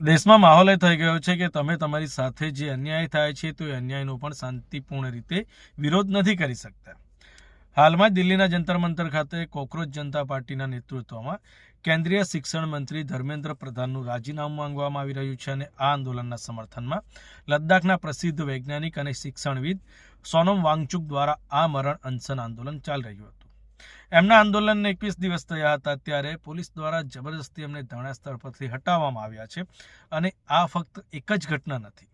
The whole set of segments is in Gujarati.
દેશમાં માહોલ એ થઈ ગયો છે કે તમે તમારી સાથે જે અન્યાય થાય છે તો એ અન્યાયનો પણ શાંતિપૂર્ણ રીતે વિરોધ નથી કરી શકતા. હાલમાં દિલ્હીના જંતર મંતર ખાતે કોકરોચ જનતા પાર્ટીના નેતૃત્વમાં કેન્દ્રીય શિક્ષણ મંત્રી ધર્મેન્દ્ર પ્રધાનનું રાજીનામું માંગવામાં આવી રહ્યું છે અને આ આંદોલનના સમર્થનમાં લદ્દાખના પ્રસિદ્ધ વૈજ્ઞાનિક અને શિક્ષણવિદ સોનમ વાંગચુક દ્વારા આ મરણ અનશન આંદોલન ચાલી રહ્યું હતું. એમના આંદોલનને 21 દિવસ થયા હતા ત્યારે પોલીસ દ્વારા જબરદસ્તી એમને ધરણા સ્થળ પરથી હટાવવામાં આવ્યા છે અને આ ફક્ત એક જ ઘટના નથી.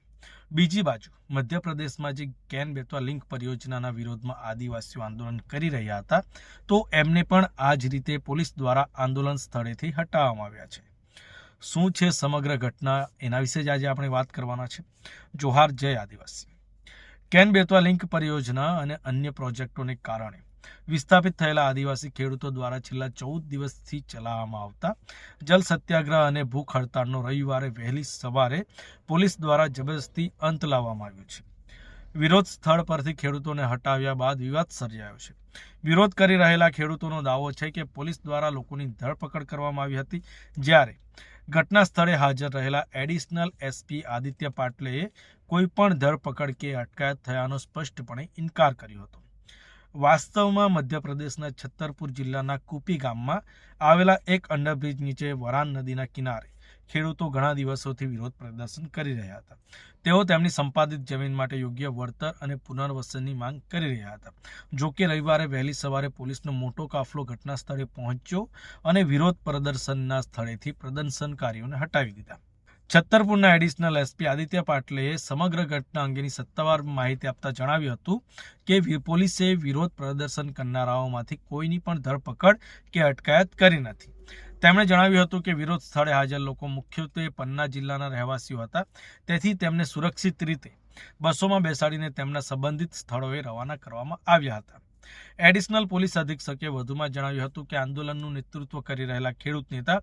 બીજી બાજુ મધ્યપ્રદેશમાં જે કેન બેતવા લિંક પરિયોજનાના વિરોધમાં આદિવાસીઓ આંદોલન કરી રહ્યા હતા તો એમને પણ આ જ રીતે પોલીસ દ્વારા આંદોલન સ્થળેથી હટાવવામાં આવ્યા છે. શું છે સમગ્ર ઘટના, એના વિશે જ આજે આપણે વાત કરવાના છે. જોહાર, જય આદિવાસી. કેન બેતવા લિંક પરિયોજના અને અન્ય પ્રોજેક્ટોને કારણે વિસ્થાપિત થયેલા આદિવાસી ખેડૂતો દ્વારા છેલ્લા 14 દિવસથી ચલાવવામાં આવતા જલ સત્યાગ્રહ અને ભૂખ હડતાળનો રવિવારે વહેલી સવારે પોલીસ દ્વારા જબરદસ્તી અંત લાવવામાં આવ્યો છે. વિરોધ સ્થળ પરથી ખેડૂતોને હટાવ્યા બાદ વિવાદ સર્જાયો છે. વિરોધ કરી રહેલા ખેડૂતોનો દાવો છે કે પોલીસ દ્વારા લોકોની ધરપકડ કરવામાં આવી હતી, જ્યારે ઘટના સ્થળે હાજર રહેલા એડિશનલ એસપી આદિત્ય પાટલેએ કોઈ પણ ધરપકડ કે અટકાયત થયાનો સ્પષ્ટપણે ઇનકાર કર્યો હતો. વાસ્તવમાં મધ્યપ્રદેશના છત્તરપુર જિલ્લાના કુપી ગામમાં આવેલા એક અંડરબ્રિજ નીચે વરાન નદીના કિનારે ખેડૂતો ઘણા દિવસોથી વિરોધ પ્રદર્શન કરી રહ્યા હતા. તેઓ તેમની સંપાદિત જમીન માટે યોગ્ય વળતર અને પુનર્વસનની માંગ કરી રહ્યા હતા. જોકે રવિવારે વહેલી સવારે પોલીસનો મોટો કાફલો ઘટના સ્થળે પહોંચ્યો અને વિરોધ પ્રદર્શનના સ્થળેથી પ્રદર્શનકારીઓને હટાવી દીધા. છત્તરપુરના એડિશનલ એસપી આદિત્ય પાટલેએ સમગ્ર ઘટના અંગેની સત્તાવાર માહિતી આપતા જણાવ્યું હતું કે પોલીસે વિરોધ પ્રદર્શન કરનારાઓમાંથી કોઈની પણ ધરપકડ કે અટકાયત કરી નથી. તેમણે જણાવ્યું હતું કે વિરોધ સ્થળે હાજર લોકો મુખ્યત્વે પન્ના જિલ્લાના રહેવાસીઓ હતા, તેથી તેમને સુરક્ષિત રીતે બસોમાં બેસાડીને તેમના સંબંધિત સ્થળોએ રવાના કરવામાં આવ્યા હતા. એડિશનલ પોલીસ અધિક્ષકે વધુમાં જણાવ્યું હતું કે આંદોલનનું નેતૃત્વ કરી રહેલા ખેડૂત નેતા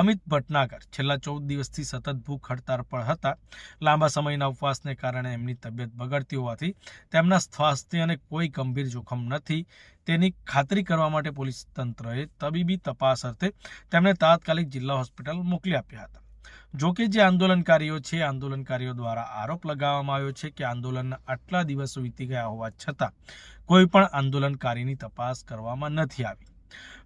અમિત ભટનાગર છેલ્લા 14 દિવસથી સતત ભૂખ હડતાળ પર હતા. લાંબા સમયના ઉપવાસને કારણે એમની તબિયત બગડતી હોવાથી તેમના સ્વાસ્થ્યને કોઈ ગંભીર જોખમ નથી તેની ખાતરી કરવા માટે પોલીસ તંત્રએ તબીબી તપાસ અર્થે તેમને તાત્કાલિક જિલ્લા હોસ્પિટલ મોકલી આપ્યા હતા. જોકે જે આંદોલનકારીઓ દ્વારા આરોપ લગાવવામાં આવ્યો છે કે આંદોલનના આટલા દિવસો વીતી ગયા હોવા છતાં કોઈ પણ આંદોલનકારીની તપાસ કરવામાં નથી આવી.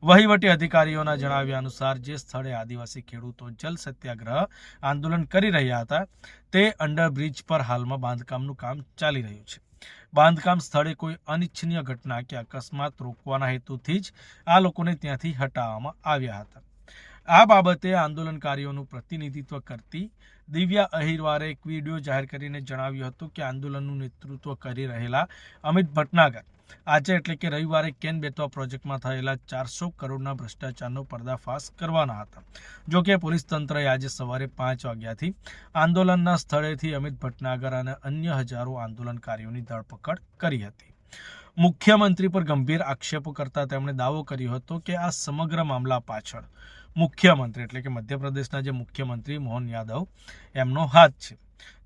વહીવટી અધિકારીઓના જણાવ્યા અનુસાર જે સ્થળે આદિવાસી ખેડૂતો જલ સત્યાગ્રહ આંદોલન કરી રહ્યા હતા તે અંડરબ્રિજ પર હાલમાં બાંધકામનું કામ ચાલી રહ્યું છે. બાંધકામ સ્થળે કોઈ અનિચ્છનીય ઘટના કે અકસ્માત રોકવાના હેતુથી જ આ લોકોને ત્યાંથી હટાવવામાં આવ્યા હતા. આ બાબતે આંદોલનકારીઓનું પ્રતિનિધિત્વ કરતી દિવ્યા અહિરવારે એક વિડીયો જાહેર કરીને જણાવ્યું હતું કે આંદોલનનું નેતૃત્વ કરી રહેલા અમિત ભટનાગર આજે એટલે કે રવિવારે કેન બેતવા પ્રોજેક્ટમાં થયેલા 400 કરોડના ભ્રષ્ટાચારનો પર્દાફાશ કરવાના હતા. જોકે પોલીસ તંત્રએ આજે સવારે 5 વાગ્યાથી આંદોલનના સ્થળેથી અમિત ભટનાગર અને અન્ય હજારો આંદોલનકારીઓની ધરપકડ કરી હતી. મુખ્યમંત્રી પર ગંભીર આક્ષેપો કરતા તેમણે દાવો કર્યો હતો કે આ સમગ્ર મામલા પાછળ મુખ્યમંત્રી એટલે કે મધ્યપ્રદેશના જે મુખ્યમંત્રી મોહન યાદવ એમનો હાથ છે.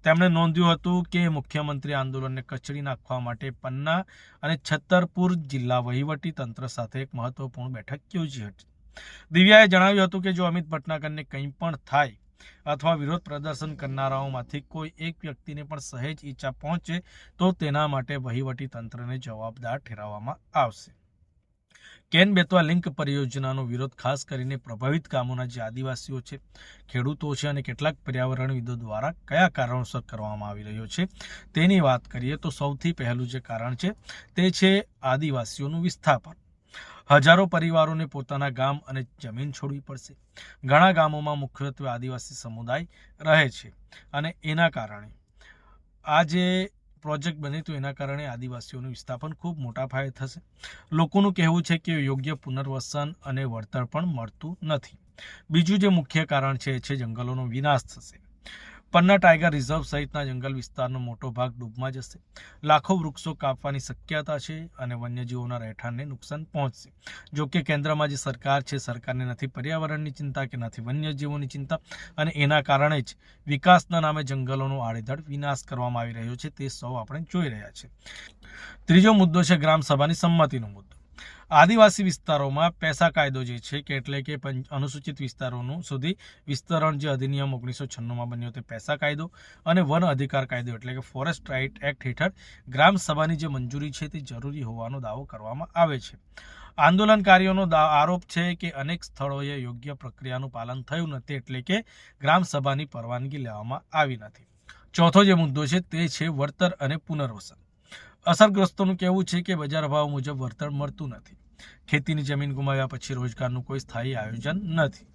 તેમણે નોંધ્યું હતું કે મુખ્યમંત્રી આંદોલનને કચડી નાખવા માટે પન્ના અને છત્તરપુર જિલ્લા વહીવટી તંત્ર સાથે એક મહત્વપૂર્ણ બેઠક યોજી હતી. દિવ્યાએ જણાવ્યું હતું કે જો અમિત ભટનાગરને કંઈ પણ થાય અથવા વિરોધ પ્રદર્શન કરનારાઓમાંથી કોઈ એક વ્યક્તિને પણ સહેજ ઈજા પહોંચે તો તેના માટે વહીવટી તંત્રને જવાબદાર ઠેરવવામાં આવશે. કેન બેતવા લિંક પરિયોજનાનો વિરોધ ખાસ કરીને પ્રભાવિત ગામોના જે આદિવાસીઓ છે, ખેડૂતો છે અને કેટલાક પર્યાવરણવિદો દ્વારા કયા કારણોસર કરવામાં આવી રહ્યો છે તેની વાત કરીએ તો સૌથી પહેલું જે કારણ છે તે છે આદિવાસીઓનું વિસ્થાપન. હજારો પરિવારોને પોતાના ગામ અને જમીન છોડવી પડશે. ઘણા ગામોમાં મુખ્યત્વે આદિવાસી સમુદાય રહે છે અને એના કારણે આ જે પ્રોજેક્ટ બને તો એના કારણે આદિવાસીઓનું વિસ્થાપન ખૂબ મોટા પાયે થશે. લોકોનું કહેવું છે કે યોગ્ય પુનર્વસન અને વળતર પણ મળતું નથી. બીજું જે મુખ્ય કારણ છે એ છે જંગલોનો વિનાશ થશે. પન્ના ટાઈગર રિઝર્વ સહિતના જંગલ વિસ્તારનો મોટો ભાગ ડૂબમાં જશે. લાખો વૃક્ષો કાપવાની શક્યતા છે અને વન્યજીવોના રહેઠાણને નુકસાન પહોંચશે. જોકે કેન્દ્રમાં જે સરકાર છે, સરકારને નથી પર્યાવરણની ચિંતા કે નથી વન્યજીવોની ચિંતા અને એના કારણે જ વિકાસના નામે જંગલોનો આડેધડ વિનાશ કરવામાં આવી રહ્યો છે. તે સૌ આપણે જોઈ રહ્યા છે. ત્રીજો મુદ્દો છે ગ્રામસભાની સંમતિનો મુદ્દો. આદિવાસી વિસ્તારોમાં પેસા કાયદો જે છે કે એટલે કે અનુસૂચિત વિસ્તારોનું સુધી વિસ્તરણ જે અધિનિયમ 1996માં બન્યો તે પેસા કાયદો અને વન અધિકાર કાયદો એટલે કે ફોરેસ્ટ રાઇટ એક્ટ હેઠળ ગ્રામ સભાની જે મંજૂરી છે તે જરૂરી હોવાનો દાવો કરવામાં આવે છે. આંદોલનકારીઓનો આરોપ છે કે અનેક સ્થળોએ યોગ્ય પ્રક્રિયાનું પાલન થયું નથી એટલે કે ગ્રામ સભાની પરવાનગી લેવામાં આવી નથી. ચોથો જે મુદ્દો છે તે છે વળતર અને પુનર્વસન. અસરગ્રસ્તોનું કહેવું છે કે બજાર ભાવ મુજબ વળતર મળતું નથી. ખેતીની જમીન ગુમાવ્યા પછી રોજગારનું કોઈ સ્થાયી આયોજન નથી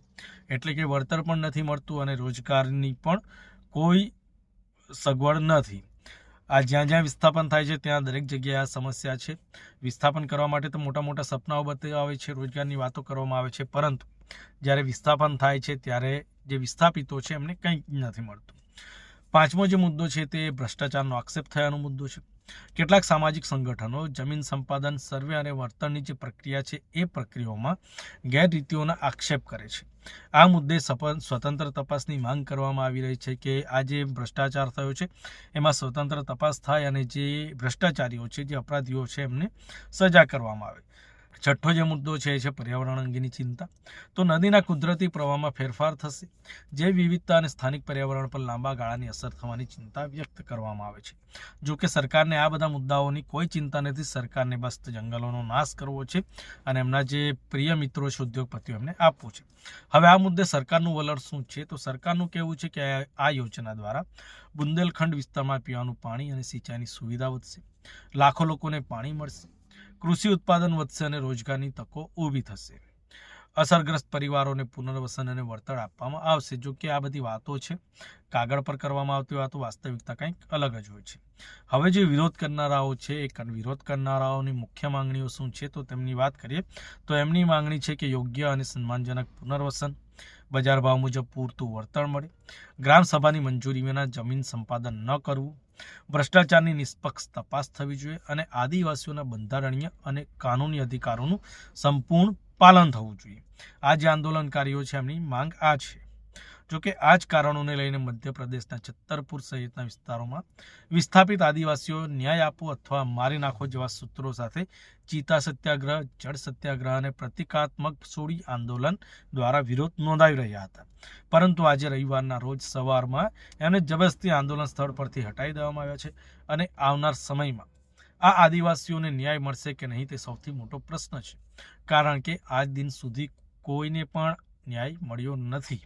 એટલે કે વળતર પણ નથી મળતું અને રોજગારની પણ કોઈ સગવડ નથી. આ જ્યાં જ્યાં વિસ્થાપન થાય છે ત્યાં દરેક જગ્યાએ આ સમસ્યા છે. વિસ્થાપન કરવા માટે તો મોટા મોટા સપનાઓ બતાવે છે, રોજગારની વાતો કરવામાં આવે છે, પરંતુ જ્યારે વિસ્થાપન થાય છે ત્યારે જે વિસ્થાપિતો છે એમને કંઈ નથી મળતું. પાંચમો જે મુદ્દો છે તે ભ્રષ્ટાચારનો આક્ષેપ થયાનો મુદ્દો છે. કેટલાક સામાજિક સંગઠનો જમીન સંપાદન, સર્વે અને વળતરની જે પ્રક્રિયા છે એ પ્રક્રિયાઓમાં ગેરરીતિઓના આક્ષેપ કરે છે. આ મુદ્દે સ્વતંત્ર તપાસની માંગ કરવામાં આવી રહી છે કે આ જે ભ્રષ્ટાચાર થયો છે એમાં સ્વતંત્ર તપાસ થાય અને જે ભ્રષ્ટાચારીઓ છે, જે અપરાધીઓ છે એમને સજા કરવામાં આવે. છઠ્ઠો જે મુદ્દો છે એ છે પર્યાવરણ અંગેની ચિંતા. તો નદીના કુદરતી પ્રવાહમાં ફેરફાર થશે, જૈવ વિવિધતા અને સ્થાનિક પર્યાવરણ પર લાંબા ગાળાની અસર થવાની ચિંતા વ્યક્ત કરવામાં આવે છે. જો કે સરકારને આ બધા મુદ્દાઓની કોઈ ચિંતા નથી. સરકારને બસ જંગલોનો નાશ કરવો છે અને એમના જે પ્રિય મિત્રો છે ઉદ્યોગપતિઓ એમને આપવું છે. હવે આ મુદ્દે સરકારનું વલણ શું છે? તો સરકારનું કહેવું છે કે આ યોજના દ્વારા બુંદેલખંડ વિસ્તારમાં પીવાનું પાણી અને સિંચાઈની સુવિધા વધશે, લાખો લોકોને પાણી મળશે, કૃષિ ઉત્પાદન વધશે અને રોજગારની તકો ઊભી થશે. અસરગ્રસ્ત પરિવારોને પુનર્વસન અને વળતર આપવામાં આવશે. જો કે આ બધી વાતો છે, કાગળ પર કરવામાં આવતી વાતો, વાસ્તવિકતા કંઈક અલગ જ હોય છે. હવે જે વિરોધ કરનારાઓ છે એ વિરોધ કરનારાઓની મુખ્ય માંગણીઓ શું છે તો તેમની વાત કરીએ તો એમની માંગણી છે કે યોગ્ય અને સન્માનજનક પુનર્વસન, બજાર ભાવ મુજબ પૂરતું વળતર મળે, ગ્રામ સભાની મંજૂરી વિના જમીન સંપાદન ન કરવું, ભ્રષ્ટાચારની નિષ્પક્ષ તપાસ થવી જોઈએ અને આદિવાસીઓના બંધારણીય અને કાનૂની અધિકારોનું સંપૂર્ણ પાલન થવું જોઈએ. આ જે આંદોલનકારીઓ છે એમની માંગ આ છે. જોકે આ જ કારણોને લઈને મધ્યપ્રદેશના છત્તરપુર સહિતના વિસ્તારોમાં વિસ્થાપિત આદિવાસીઓ ન્યાય આપો અથવા મારી નાખો જેવા સૂત્રો સાથે ચિતા સત્યાગ્રહ, જળ સત્યાગ્રહ અને પ્રતિકાત્મક સોડી આંદોલન દ્વારા વિરોધ નોંધાવી રહ્યા હતા. પરંતુ આજે રવિવારના રોજ સવારમાં એમને જબરદસ્તી આંદોલન સ્થળ પરથી હટાવી દેવામાં આવ્યા છે અને આવનાર સમયમાં આ આદિવાસીઓને ન્યાય મળશે કે નહીં તે સૌથી મોટો પ્રશ્ન છે. કારણ કે આજ દિન સુધી કોઈને પણ ન્યાય મળ્યો નથી.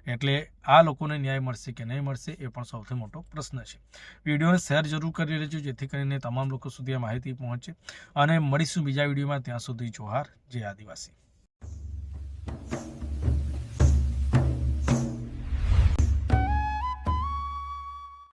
એટલે આ લોકોને ન્યાય મળશે કે નહીં મળશે એ પણ સૌથી મોટો પ્રશ્ન છે. વિડીયોને શેર જરૂર કરી લેજો જેથી કરીને તમામ લોકો સુધી આ માહિતી પહોંચે અને મળીશું બીજા વિડીયોમાં. ત્યાં સુધી જોહાર, જય આદિવાસી.